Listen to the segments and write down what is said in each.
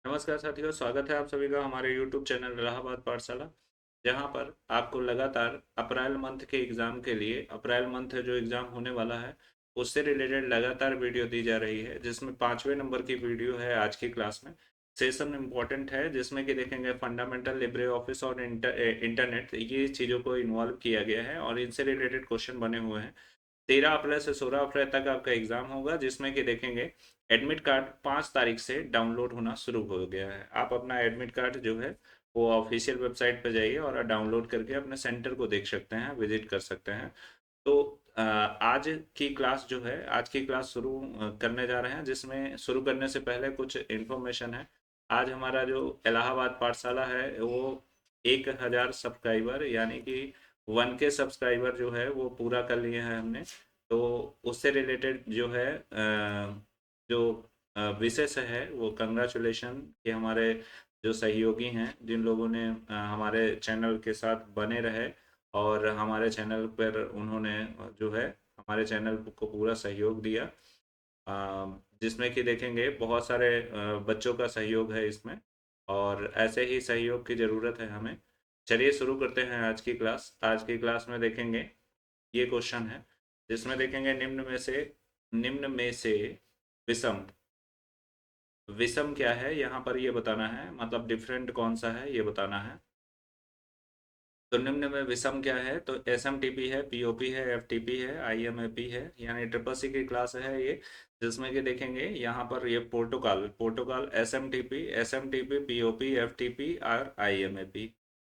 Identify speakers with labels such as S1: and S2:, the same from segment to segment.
S1: नमस्कार साथियों, स्वागत है आप सभी का हमारे YouTube चैनल इलाहाबाद पाठशाला। जहां पर आपको लगातार अप्रैल मंथ के एग्ज़ाम के लिए अप्रैल मंथ जो एग्ज़ाम होने वाला है उससे रिलेटेड लगातार वीडियो दी जा रही है, जिसमें 5वें नंबर की वीडियो है आज की क्लास में। सेशन इम्पोर्टेंट है, जिसमें कि देखेंगे फंडामेंटल लिब्रे ऑफिस और इंटरनेट, ये चीज़ों को इन्वॉल्व किया गया है और इनसे रिलेटेड क्वेश्चन बने हुए हैं। 13 अप्रैल से 16 अप्रैल तक आपका एग्जाम होगा, जिसमें कि देखेंगे एडमिट कार्ड 5 तारीख से डाउनलोड होना शुरू हो गया है। आप अपना एडमिट कार्ड जो है वो ऑफिशियल वेबसाइट पर जाइए और डाउनलोड करके अपने सेंटर को देख सकते हैं, विजिट कर सकते हैं। तो आज की क्लास जो है, आज की क्लास शुरू करने जा रहे हैं, जिसमें शुरू करने से पहले कुछ इन्फॉर्मेशन है। आज हमारा जो इलाहाबाद पाठशाला है वो 1000 सब्सक्राइबर यानी कि 1K सब्सक्राइबर जो है वो पूरा कर लिए हैं हमने। तो उससे रिलेटेड जो है जो विशेष है वो कंग्रेचुलेशन कि हमारे जो सहयोगी हैं, जिन लोगों ने हमारे चैनल के साथ बने रहे और हमारे चैनल पर उन्होंने जो है हमारे चैनल को पूरा सहयोग दिया। जिसमें कि देखेंगे बहुत सारे बच्चों का सहयोग है इसमें, और ऐसे ही सहयोग की ज़रूरत है हमें। चलिए शुरू करते हैं आज की क्लास। आज की क्लास में देखेंगे ये क्वेश्चन है, जिसमें देखेंगे निम्न में से विषम विषम क्या है, यहाँ पर ये बताना है, मतलब डिफरेंट कौन सा है ये बताना है। तो निम्न में विषम क्या है, तो SMTP है, POP है, FTP है, IMAP है, यानी ट्रिपल सी की क्लास है ये। जिसमें कि देखेंगे यहाँ पर ये protocol protocol S M T P POP FTP और IMAP।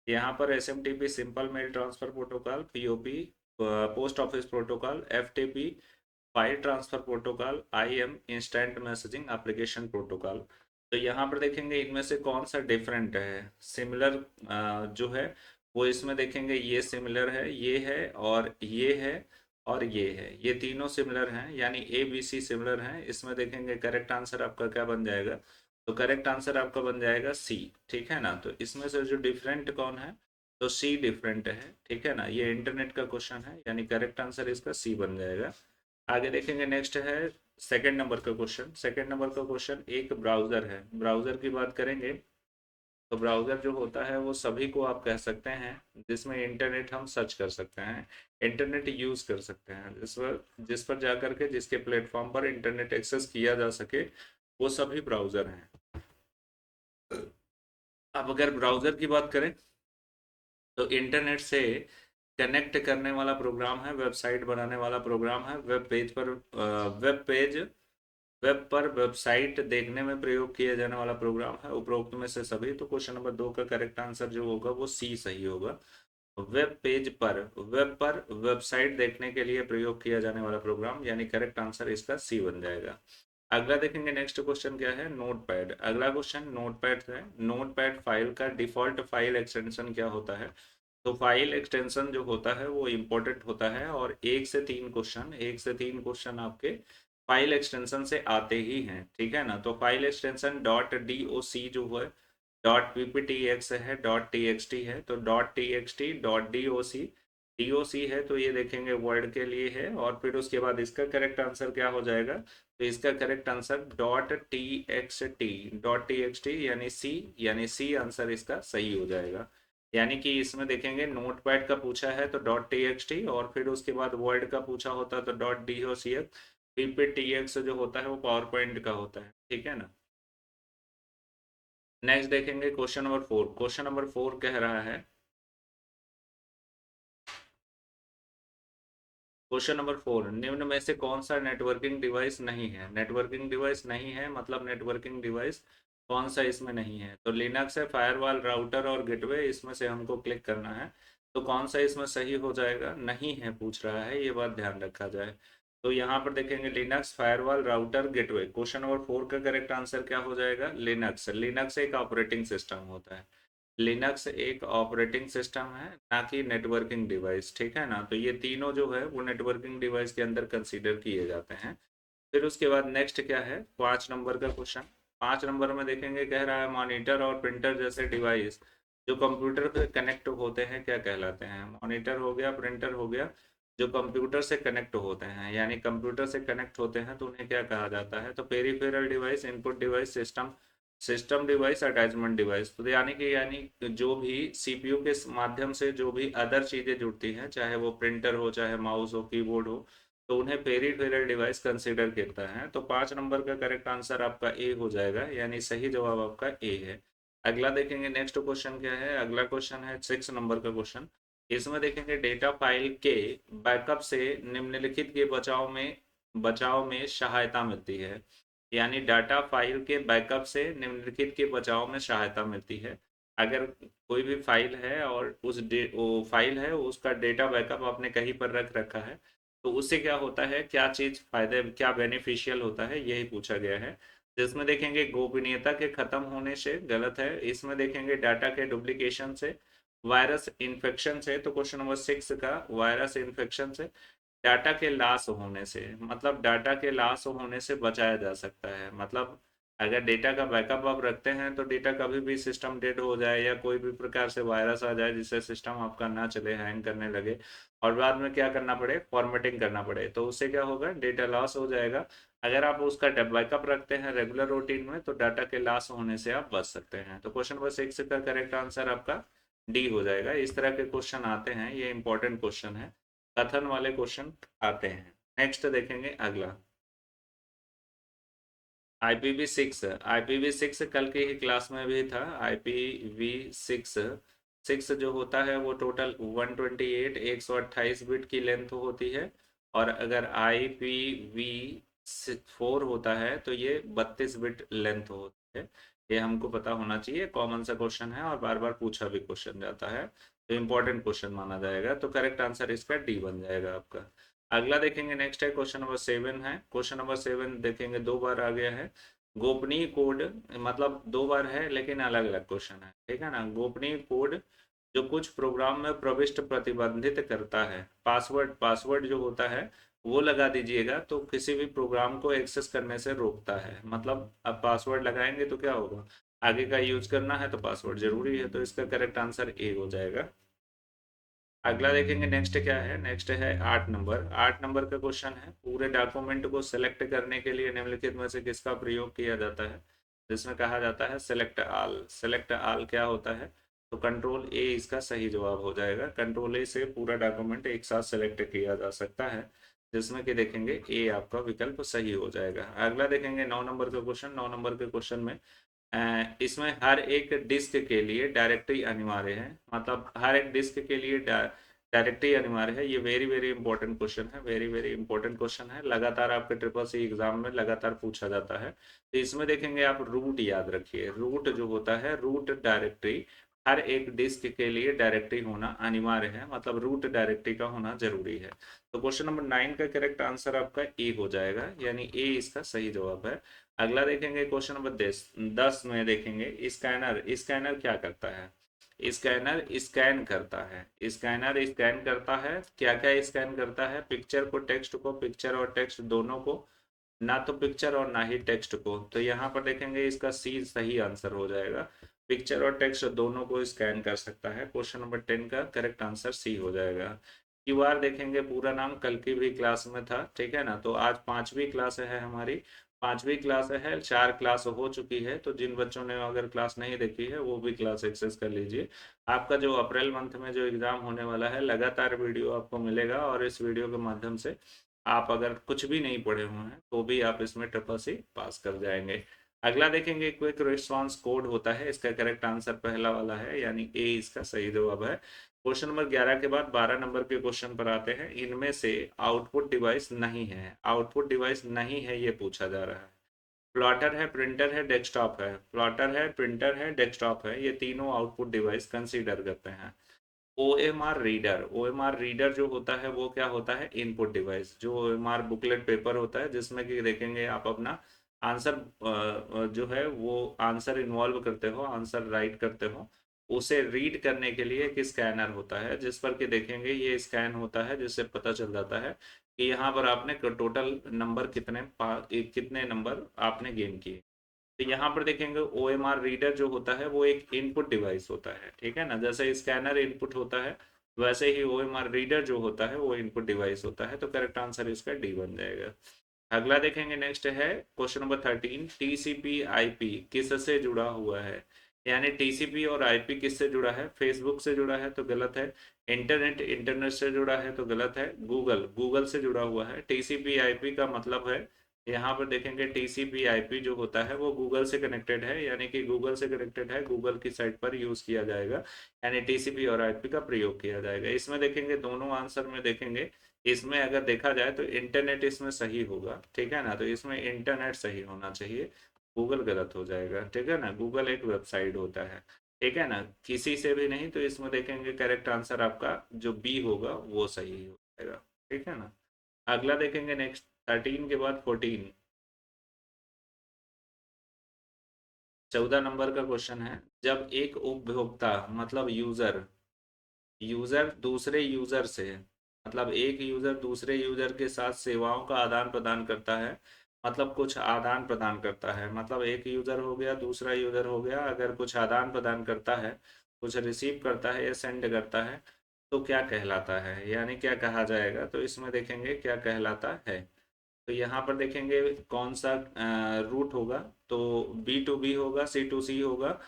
S1: यहाँ पर SMTP simple mail transfer protocol, POP post office protocol, FTP file transfer protocol, IM instant messaging application protocol. तो यहाँ पर देखेंगे इनमें से कौन सा डिफरेंट है। सिमिलर जो है वो इसमें देखेंगे ये सिमिलर है, ये है और ये है और ये है, ये तीनों सिमिलर हैं, यानी ABC सिमिलर हैं। इसमें देखेंगे करेक्ट आंसर आपका क्या बन जाएगा, तो करेक्ट आंसर आपका बन जाएगा C। ठीक है ना, तो इसमें से जो डिफरेंट कौन है, तो C डिफरेंट है। ठीक है ना, ये इंटरनेट का क्वेश्चन है, यानी करेक्ट आंसर इसका C बन जाएगा। आगे देखेंगे, नेक्स्ट है सेकंड नंबर का क्वेश्चन। सेकंड नंबर का क्वेश्चन एक ब्राउज़र है। ब्राउज़र की बात करेंगे तो ब्राउज़र जो होता है वो सभी को आप कह सकते हैं जिसमें इंटरनेट हम सर्च कर सकते हैं, इंटरनेट यूज़ कर सकते हैं, जिस पर जा कर के जिसके प्लेटफॉर्म पर इंटरनेट एक्सेस किया जा सके, वो सभी ब्राउज़र हैं। अब अगर ब्राउज़र की बात करें तो इंटरनेट से कनेक्ट करने वाला प्रोग्राम है, वेबसाइट बनाने वाला प्रोग्राम है, वेब पर वेबसाइट देखने में प्रयोग किया जाने वाला प्रोग्राम है, उपरोक्त में से सभी। तो क्वेश्चन नंबर 2 का करेक्ट आंसर जो होगा वो C सही होगा। वेब पर वेबसाइट देखने के लिए प्रयोग किया जाने वाला प्रोग्राम, यानी करेक्ट आंसर इसका C बन जाएगा। अगला देखेंगे, नेक्स्ट क्वेश्चन क्या है, नोटपैड। अगला क्वेश्चन नोटपैड है। नोटपैड फाइल का डिफॉल्ट फाइल एक्सटेंशन क्या होता है, तो फाइल एक्सटेंशन जो होता है वो इम्पोर्टेंट होता है, और एक से तीन क्वेश्चन आपके फाइल एक्सटेंशन से आते ही हैं। ठीक है ना, तो फाइल एक्सटेंशन .doc जो है, .pptx है, .txt है, तो .txt .doc है, तो ये देखेंगे वर्ड के लिए है। और फिर उसके बाद इसका करेक्ट आंसर क्या हो जाएगा, तो इसका करेक्ट आंसर .txt यानी सी आंसर इसका सही हो जाएगा। यानी कि इसमें देखेंगे नोटपैड का पूछा है तो .txt, और फिर उसके बाद वर्ड का पूछा होता तो .docx, PPTX जो होता है वो पावर पॉइंट का होता है। ठीक है ना। नेक्स्ट देखेंगे क्वेश्चन नंबर 4। क्वेश्चन नंबर 4 कह रहा है, क्वेश्चन नंबर 4, निम्न में से कौन सा नेटवर्किंग डिवाइस नहीं है। नेटवर्किंग डिवाइस नहीं है, मतलब नेटवर्किंग डिवाइस कौन सा इसमें नहीं है, तो लिनक्स है, फायरवॉल, राउटर और गेटवे, इसमें से हमको क्लिक करना है। तो कौन सा इसमें सही हो जाएगा, नहीं है पूछ रहा है, ये बात ध्यान रखा जाए। तो यहाँ पर देखेंगे Linux, firewall, router, gateway. Question number 4 का करेक्ट आंसर क्या हो जाएगा, लिनक्स। लिनक्स एक ऑपरेटिंग सिस्टम होता है। लिनक्स एक ऑपरेटिंग सिस्टम है, ना कि नेटवर्किंग डिवाइस। ठीक है ना, तो ये तीनों जो है वो नेटवर्किंग डिवाइस के अंदर कंसीडर किए जाते हैं। फिर उसके बाद नेक्स्ट क्या है, 5 नंबर का क्वेश्चन। 5 नंबर में देखेंगे, कह रहा है मॉनिटर और प्रिंटर जैसे डिवाइस जो कंप्यूटर पे कनेक्ट होते हैं क्या कहलाते हैं। मॉनिटर हो गया, प्रिंटर हो गया, जो कंप्यूटर से कनेक्ट होते हैं, यानी कंप्यूटर से कनेक्ट होते हैं, तो उन्हें क्या कहा जाता है, तो peripheral device, input device, system system device, attachment device, तो यानी जो भी सीपीयू के माध्यम से जो भी अदर चीज़ें जुड़ती हैं, चाहे वो प्रिंटर हो, चाहे माउस हो, कीबोर्ड हो, तो उन्हें पेरिफेरल डिवाइस कंसिडर करता है। तो 5 नंबर का करेक्ट आंसर आपका ए हो जाएगा, यानी सही जवाब आपका ए है। अगला देखेंगे नेक्स्ट क्वेश्चन क्या है। अगला क्वेश्चन है 6 नंबर का क्वेश्चन। इसमें देखेंगे डेटा फाइल के बैकअप से निम्नलिखित के बचाव में सहायता मिलती है। यानी डाटा फाइल के बैकअप से निम्नलिखित के बचाव में सहायता मिलती है। अगर कोई भी फाइल है और वो फाइल है, उसका डेटा बैकअप आपने कहीं पर रख रखा है, तो उससे क्या होता है, क्या चीज़ फायदे, क्या बेनिफिशियल होता है, यही पूछा गया है। जिसमें देखेंगे गोपनीयता के खत्म होने से गलत है। इसमें देखेंगे डाटा के डुप्लीकेशन से, वायरस इन्फेक्शन से, तो क्वेश्चन नंबर 6 का वायरस इन्फेक्शन से, डाटा के लॉस होने से, मतलब डाटा के लॉस होने से बचाया जा सकता है। मतलब अगर डेटा का बैकअप आप रखते हैं तो डेटा कभी भी सिस्टम डेड हो जाए या कोई भी प्रकार से वायरस आ जाए जिससे सिस्टम आपका ना चले, हैंग करने लगे और बाद में क्या करना पड़े, फॉर्मेटिंग करना पड़े, तो उससे क्या होगा, डेटा लॉस हो जाएगा। अगर आप उसका बैकअप रखते हैं रेगुलर रूटीन में तो डाटा के लॉस होने से आप बच सकते हैं। तो क्वेश्चन नंबर 6 का करेक्ट आंसर आपका डी हो जाएगा। इस तरह के क्वेश्चन आते हैं, ये इंपॉर्टेंट क्वेश्चन है, कथन वाले क्वेश्चन आते हैं। नेक्स्ट देखेंगे अगला, IPv6। IPv6 कल की ही क्लास में भी था। IPv6 सिक्स जो होता है वो टोटल 128 बिट की लेंथ होती है। और अगर IPv4 होता है तो ये 32 बिट लेंथ होती है। ये हमको पता होना चाहिए, कॉमन सा क्वेश्चन है और बार बार पूछा भी क्वेश्चन जाता है, तो इम्पोर्टेंट क्वेश्चन माना जाएगा। तो करेक्ट आंसर इसका डी बन जाएगा आपका। अगला देखेंगे नेक्स्ट है क्वेश्चन नंबर 7 है। क्वेश्चन नंबर 7 देखेंगे, 2 बार आ गया है। गोपनीय कोड, मतलब 2 बार है लेकिन अलग अलग क्वेश्चन है, ठीक है ना। गोपनीय कोड जो कुछ प्रोग्राम में प्रविष्ट प्रतिबंधित करता है, पासवर्ड पासवर्ड जो होता है वो लगा दीजिएगा तो किसी भी प्रोग्राम को एक्सेस करने से रोकता है। मतलब अब पासवर्ड लगाएंगे तो क्या होगा, आगे का यूज करना है तो पासवर्ड जरूरी है, तो इसका करेक्ट आंसर ए हो जाएगा। अगला देखेंगे नेक्स्ट क्या है। नेक्स्ट है 8 नंबर। 8 नंबर का क्वेश्चन है, पूरे डॉक्यूमेंट को सिलेक्ट करने के लिए निम्नलिखित में से किसका प्रयोग किया जाता है। जिसमें कहा जाता है सेलेक्ट आल। सेलेक्ट आल क्या होता है, तो कंट्रोल ए इसका सही जवाब हो जाएगा। कंट्रोल ए से पूरा डॉक्यूमेंट एक साथ सेलेक्ट किया जा सकता है, जिसमें कि देखेंगे ए आपका विकल्प सही हो जाएगा। अगला देखेंगे 9 नंबर का क्वेश्चन। 9 नंबर के क्वेश्चन में इसमें हर एक डिस्क के लिए डायरेक्टरी अनिवार्य है। मतलब हर एक डिस्क के लिए डायरेक्टरी अनिवार्य है। ये वेरी वेरी इंपॉर्टेंट क्वेश्चन है, वेरी वेरी इंपॉर्टेंट क्वेश्चन है, लगातार आपके ट्रिपल सी एग्जाम में लगातार पूछा जाता है। तो इसमें देखेंगे आप रूट याद रखिए, रूट जो होता है, रूट डायरेक्टरी, हर एक डिस्क के लिए डायरेक्टरी होना अनिवार्य है, मतलब रूट डायरेक्टरी का होना जरूरी है। तो क्वेश्चन नंबर 9 का करेक्ट आंसर आपका ए हो जाएगा, यानी ए इसका सही जवाब है। अगला देखेंगे क्वेश्चन नंबर 10। में देखेंगे स्कैनर। स्कैनर क्या करता है, स्कैनर स्कैन करता है। स्कैनर स्कैन करता है, क्या क्या स्कैन करता है, पिक्चर को, टेक्स्ट को, पिक्चर और टेक्स्ट दोनों को, ना तो पिक्चर और ना ही टेक्स्ट को। तो यहाँ पर देखेंगे इसका सी सही आंसर हो जाएगा, पिक्चर और टेक्स्ट दोनों को स्कैन कर सकता है। क्वेश्चन नंबर 10 का करेक्ट आंसर सी हो जाएगा। क्यूआर देखेंगे, पूरा नाम कल की भी क्लास में था, ठीक है ना। तो आज 5वीं क्लास है हमारी, 5वीं क्लास है, 4 क्लास हो चुकी है। तो जिन बच्चों ने अगर क्लास नहीं देखी है वो भी क्लास एक्सेस कर लीजिए। आपका जो अप्रैल मंथ में जो एग्ज़ाम होने वाला है, लगातार वीडियो आपको मिलेगा और इस वीडियो के माध्यम से आप अगर कुछ भी नहीं पढ़े हुए हैं तो भी आप इसमें ट्रिपल सी पास कर जाएंगे। अगला देखेंगे क्विक रिस्पांस कोड होता है। इसका करेक्ट आंसर पहला वाला है, यानी ए इसका सही जवाब है। क्वेश्चन नंबर 11 के बाद 12 नंबर के क्वेश्चन पर आते हैं। इनमें से आउटपुट डिवाइस नहीं है, आउटपुट डिवाइस नहीं है ये पूछा जा रहा है। प्लॉटर है, प्रिंटर है, डेस्कटॉप है। प्लॉटर है, प्रिंटर है, डेस्कटॉप है, ये तीनों आउटपुट डिवाइस कंसीडर करते हैं। OMR रीडर, OMR रीडर जो होता है वो क्या होता है, इनपुट डिवाइस। जो OMR बुकलेट पेपर होता है जिसमें कि देखेंगे आप अपना आंसर जो है वो आंसर इन्वॉल्व करते हो, आंसर राइट करते हो, उसे रीड करने के लिए एक स्कैनर होता है जिस पर कि देखेंगे ये स्कैन होता है, जिससे पता चल जाता है कि यहाँ पर आपने टोटल नंबर कितने नंबर आपने गेन किए। तो यहाँ पर देखेंगे OMR रीडर जो होता है वो एक इनपुट डिवाइस होता है, ठीक है ना। जैसे स्कैनर इनपुट होता है वैसे ही OMR रीडर जो होता है वो इनपुट डिवाइस होता है। तो करेक्ट आंसर इसका डी बन जाएगा। अगला देखेंगे, नेक्स्ट है क्वेश्चन नंबर 13, टीसीपी आईपी किससे जुड़ा हुआ है? यानी टीसीपी और आईपी किससे जुड़ा है? फेसबुक से जुड़ा है तो गलत है। इंटरनेट से जुड़ा है तो गलत है। गूगल से जुड़ा हुआ है। टीसीपी आईपी का मतलब है, यहाँ पर देखेंगे टीसीपी आईपी जो होता है वो गूगल से कनेक्टेड है, यानी कि गूगल से कनेक्टेड है, गूगल की साइट पर यूज किया जाएगा, यानी टीसीपी और आईपी का प्रयोग किया जाएगा। इसमें देखेंगे दोनों आंसर में देखेंगे, इसमें अगर देखा जाए तो इंटरनेट इसमें सही होगा, ठीक है ना, तो इसमें इंटरनेट सही होना चाहिए, गूगल गलत हो जाएगा, ठीक है ना। गूगल एक वेबसाइट होता है, ठीक है ना, किसी से भी नहीं, तो इसमें देखेंगे करेक्ट आंसर आपका जो बी होगा वो सही हो जाएगा, ठीक है ना। अगला देखेंगे, नेक्स्ट 13 के बाद 14, 14 नंबर का क्वेश्चन है, जब एक उपभोक्ता मतलब यूजर यूजर दूसरे यूजर से, मतलब एक यूजर दूसरे यूजर के साथ सेवाओं का आदान प्रदान करता है, मतलब कुछ आदान प्रदान करता है, मतलब एक यूजर हो गया दूसरा यूजर हो गया, अगर कुछ आदान प्रदान करता है, कुछ रिसीव करता है या सेंड करता है, तो क्या कहलाता है, यानी क्या कहा जाएगा, तो इसमें देखेंगे क्या कहलाता है। तो यहाँ पर देखेंगे कौन सा रूट होगा, तो बी टू बी होगा, सी टू सी होगा,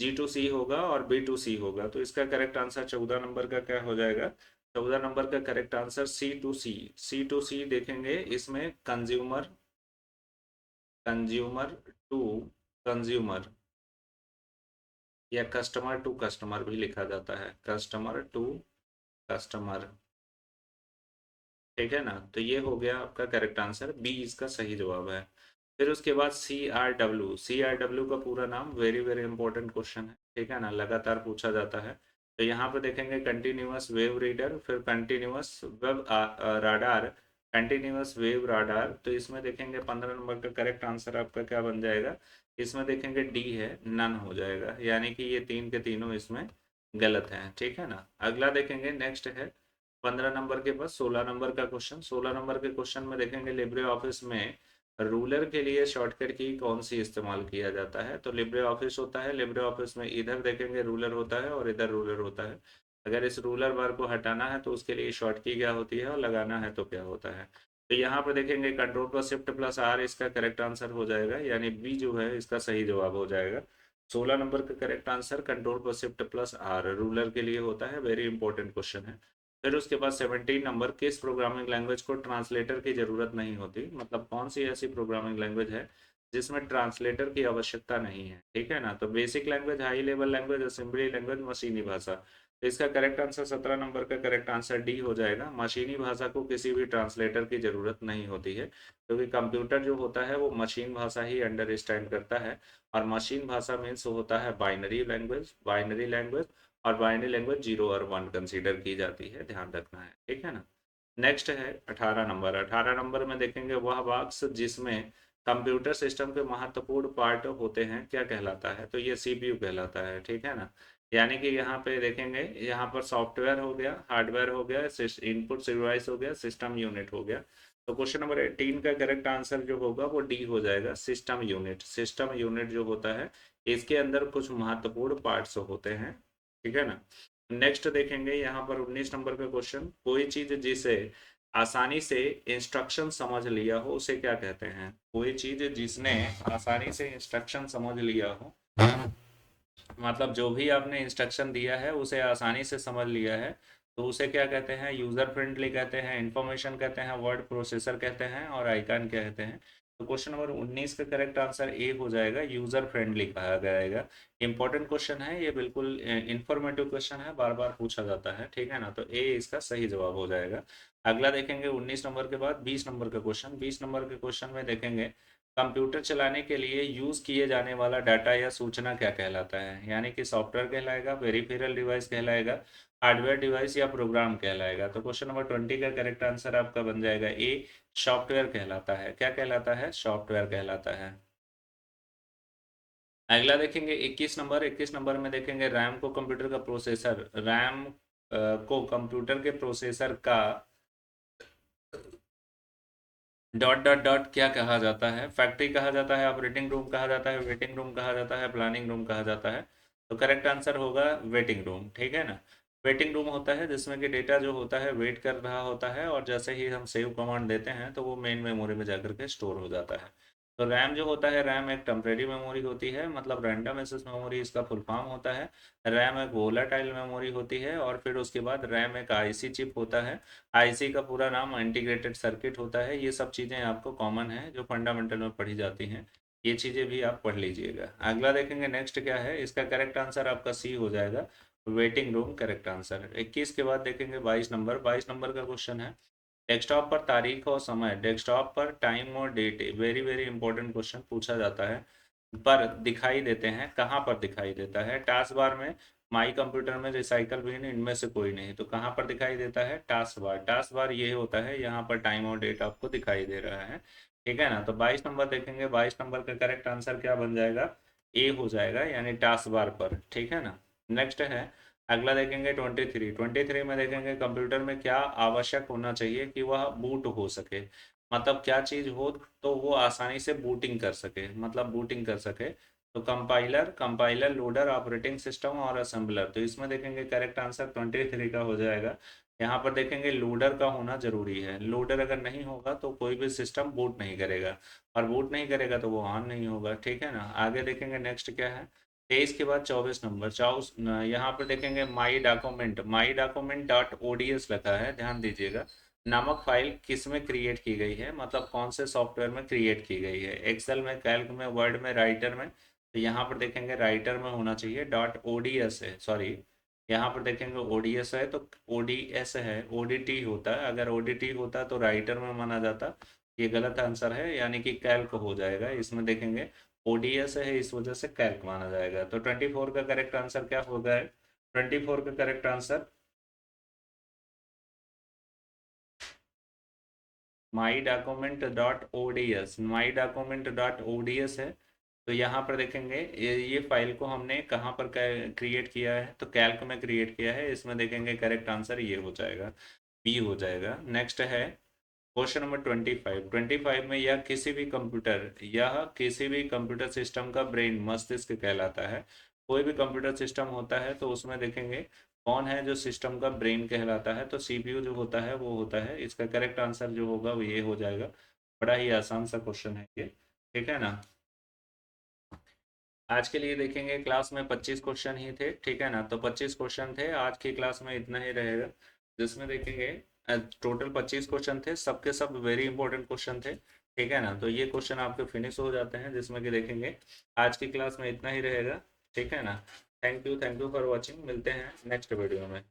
S1: जी टू सी होगा और बी टू सी होगा। तो इसका करेक्ट आंसर 14 नंबर का क्या हो जाएगा? 14 नंबर का correct answer C to C. C to C देखेंगे, इसमें कंज्यूमर, कंज्यूमर टू कंज्यूमर या कस्टमर टू कस्टमर भी लिखा जाता है, कस्टमर टू कस्टमर, ठीक है ना। तो ये हो गया आपका करेक्ट आंसर, बी इसका सही जवाब है। फिर उसके बाद CRW, CRW का पूरा नाम, वेरी वेरी इंपॉर्टेंट क्वेश्चन है, ठीक है ना, लगातार पूछा जाता है। तो यहाँ पे देखेंगे कंटिन्यूअस वेव रीडर, फिर continuous web radar, continuous wave radar. तो इसमें देखेंगे 15 नंबर का करेक्ट आंसर आपका क्या बन जाएगा? इसमें देखेंगे डी है, नन हो जाएगा, यानी कि ये तीन के तीनों इसमें गलत हैं, ठीक है ना। अगला देखेंगे, नेक्स्ट है 15 नंबर के बाद 16 नंबर का क्वेश्चन। 16 नंबर के क्वेश्चन में देखेंगे लिब्रे ऑफिस में रूलर के लिए शॉर्टकट की कौन सी इस्तेमाल किया जाता है? तो लिब्रे ऑफिस होता है, लिब्रे ऑफिस में इधर देखेंगे रूलर होता है और इधर रूलर होता है। अगर इस रूलर बार को हटाना है तो उसके लिए शॉर्ट की क्या होती है और लगाना है तो क्या होता है? तो यहाँ पर देखेंगे control plus shift plus R इसका करेक्ट आंसर हो जाएगा, यानी बी जो है इसका सही जवाब हो जाएगा। 16 नंबर का correct answer control plus shift plus R ruler के लिए होता है, वेरी इंपॉर्टेंट क्वेश्चन है। फिर उसके बाद 17 नंबर, किस प्रोग्रामिंग लैंग्वेज को ट्रांसलेटर की जरूरत नहीं होती? मतलब कौन सी ऐसी प्रोग्रामिंग लैंग्वेज है जिसमें ट्रांसलेटर की आवश्यकता नहीं है, ठीक है ना। तो basic language, high level language, assembly language, मशीनी भाषा। तो इसका करेक्ट आंसर 17 नंबर का करेक्ट आंसर डी हो जाएगा। मशीनी भाषा को किसी भी ट्रांसलेटर की जरूरत नहीं होती है, क्योंकि कंप्यूटर जो होता है वो मशीन भाषा ही अंडरस्टैंड करता है, और मशीन भाषा मीन्स होता है बाइनरी लैंग्वेज, बाइनरी लैंग्वेज, और बाइनरी लैंग्वेज 0 और 1 कंसीडर की जाती है, ध्यान रखना है, ठीक है ना। नेक्स्ट है 18 नंबर। 18 नंबर में देखेंगे वह बॉक्स जिसमें कंप्यूटर सिस्टम के महत्वपूर्ण पार्ट होते हैं क्या कहलाता है? तो ये सीपीयू कहलाता है, ठीक है ना। यानी कि यहाँ पे देखेंगे, यहाँ पर सॉफ्टवेयर हो गया, हार्डवेयर हो गया, इनपुट डिवाइस हो गया, सिस्टम यूनिट हो गया। तो क्वेश्चन नंबर 18 का करेक्ट आंसर जो होगा वो डी हो जाएगा, सिस्टम यूनिट। सिस्टम यूनिट जो होता है इसके अंदर कुछ महत्वपूर्ण पार्ट्स होते हैं, ठीक है ना। नेक्स्ट देखेंगे यहाँ पर 19 नंबर का क्वेश्चन, कोई चीज जिसे आसानी से इंस्ट्रक्शन समझ लिया हो उसे क्या कहते हैं? कोई चीज जिसने आसानी से इंस्ट्रक्शन समझ लिया हो, मतलब जो भी आपने इंस्ट्रक्शन दिया है उसे आसानी से समझ लिया है, तो उसे क्या कहते हैं? यूजर फ्रेंडली कहते हैं, इंफॉर्मेशन कहते हैं, वर्ड प्रोसेसर कहते हैं, और आइकन कहते हैं। तो क्वेश्चन नंबर 19 का करेक्ट आंसर ए हो जाएगा, यूजर फ्रेंडली कहा जाएगा। इंपॉर्टेंट क्वेश्चन है ये, बिल्कुल इंफॉर्मेटिव क्वेश्चन है, बार बार पूछा जाता है, ठीक है ना, तो ए इसका सही जवाब हो जाएगा। अगला देखेंगे 19 नंबर के बाद 20 नंबर का क्वेश्चन। 20 नंबर के क्वेश्चन में देखेंगे कंप्यूटर चलाने के लिए यूज किए जाने वाला डाटा या सूचना क्या कहलाता है? यानी कि सॉफ्टवेयर कहलाएगा, पेरिफेरल डिवाइस कहलाएगा, हार्डवेयर डिवाइस, या प्रोग्राम कहलाएगा। तो क्वेश्चन नंबर 20 का करेक्ट आंसर आपका बन जाएगा ए, सॉफ्टवेयर कहलाता है। क्या कहलाता है? सॉफ्टवेयर कहलाता है। अगला देखेंगे 21 नंबर। 21 नंबर में देखेंगे रैम को कंप्यूटर का प्रोसेसर, रैम को कंप्यूटर के प्रोसेसर का डॉट डॉट डॉट क्या कहा जाता है? फैक्ट्री कहा जाता है, ऑपरेटिंग रूम कहा जाता है, वेटिंग रूम कहा जाता है, प्लानिंग रूम कहा जाता है। तो करेक्ट आंसर होगा वेटिंग रूम, ठीक है ना। वेटिंग रूम होता है जिसमें कि डेटा जो होता है वेट कर रहा होता है, और जैसे ही हम सेव कमांड देते हैं तो वो मेन मेमोरी में जाकर के स्टोर हो जाता है। तो रैम जो होता है, रैम एक टेम्परेरी मेमोरी होती है, मतलब रैंडम एक्सेस मेमोरी इसका फुल फॉर्म होता है। रैम एक वोलाटाइल मेमोरी होती है, और फिर उसके बाद रैम एक आईसी चिप होता है। आईसी का पूरा नाम इंटीग्रेटेड सर्किट होता है। ये सब चीज़ें आपको कॉमन है जो फंडामेंटल में पढ़ी जाती हैं, ये चीज़ें भी आप पढ़ लीजिएगा। अगला देखेंगे नेक्स्ट क्या है, इसका करेक्ट आंसर आपका सी हो जाएगा, वेटिंग रूम करेक्ट आंसर। 21 के बाद देखेंगे 22 नंबर। 22 नंबर का क्वेश्चन है, डेस्कटॉप पर तारीख और समय, डेस्कटॉप पर टाइम और date, very very important question पूछा जाता है, पर दिखाई देते हैं कहाँ पर दिखाई देता है? टास्क बार में, माई कंप्यूटर में, रिसाइकल बिन, इनमें से कोई नहीं। तो कहाँ पर दिखाई देता है? Task bar. टास्क बार ये होता है, यहाँ पर टाइम और डेट आपको दिखाई दे रहा है, ठीक है ना। तो 22 नंबर देखेंगे, 22 नंबर का करेक्ट आंसर क्या बन जाएगा? ए हो जाएगा, यानी टास्क बार पर, ठीक है ना। नेक्स्ट है, अगला देखेंगे 23। 23 में देखेंगे कंप्यूटर में क्या आवश्यक होना चाहिए कि वह बूट हो सके, मतलब क्या चीज़ हो तो वो आसानी से बूटिंग कर सके, मतलब बूटिंग कर सके। तो compiler, compiler, loader, operating system और असेंबलर। तो इसमें देखेंगे करेक्ट आंसर 23 का हो जाएगा। यहाँ पर देखेंगे लोडर का होना जरूरी है, लोडर अगर नहीं होगा तो कोई भी सिस्टम बूट नहीं करेगा, और बूट नहीं करेगा तो वो ऑन नहीं होगा, ठीक है ना। आगे देखेंगे नेक्स्ट क्या है, 23 के बाद 24 नंबर। चौबीस यहाँ पर देखेंगे my document, my document dot ODS लिखा है, ध्यान दीजिएगा। नामक फाइल किस में क्रिएट की गई है, मतलब कौन से सॉफ्टवेयर में क्रिएट की गई है? एक्सेल में, कैल्क में, वर्ड में, राइटर में? तो यहाँ पर देखेंगे राइटर में होना चाहिए, डॉट ओडीएस है, सॉरी, यहाँ पर देखेंगे ओडीएस है तो ओडीएस है, ओडीटी होता है। अगर ओडीटी होता तो राइटर में माना जाता, ये गलत आंसर है, यानी कि कैल्क हो जाएगा। इसमें देखेंगे ओडीएस है, इस वजह से कैल्क माना जाएगा। तो 24 का करेक्ट आंसर क्या होगा? 24 का correct answer my document dot ODS, my document dot ODS है। तो यहाँ पर देखेंगे ये फाइल को हमने कहाँ पर क्रिएट किया है, तो कैल्क में क्रिएट किया है। इसमें देखेंगे करेक्ट आंसर ये हो जाएगा, बी हो जाएगा। नेक्स्ट है क्वेश्चन नंबर 25। 25 में, यह किसी भी कंप्यूटर सिस्टम का ब्रेन, मस्तिष्क कहलाता है। कोई भी कंप्यूटर सिस्टम होता है तो उसमें देखेंगे कौन है जो सिस्टम का ब्रेन कहलाता है, तो सीपीयू जो होता है वो होता है। इसका करेक्ट आंसर जो होगा वो ये हो जाएगा। बड़ा ही आसान सा क्वेश्चन है ये, ठीक है ना। आज के लिए देखेंगे क्लास में 25 क्वेश्चन ही थे, ठीक है ना। तो 25 क्वेश्चन थे आज की क्लास में, इतना ही रहेगा, जिसमें देखेंगे टोटल 25 क्वेश्चन थे, सबके सब वेरी इंपॉर्टेंट क्वेश्चन थे, ठीक है ना। तो ये क्वेश्चन आपके फिनिश हो जाते हैं, जिसमें कि देखेंगे आज की क्लास में इतना ही रहेगा, ठीक है ना। थैंक यू फॉर वॉचिंग, मिलते हैं नेक्स्ट वीडियो में।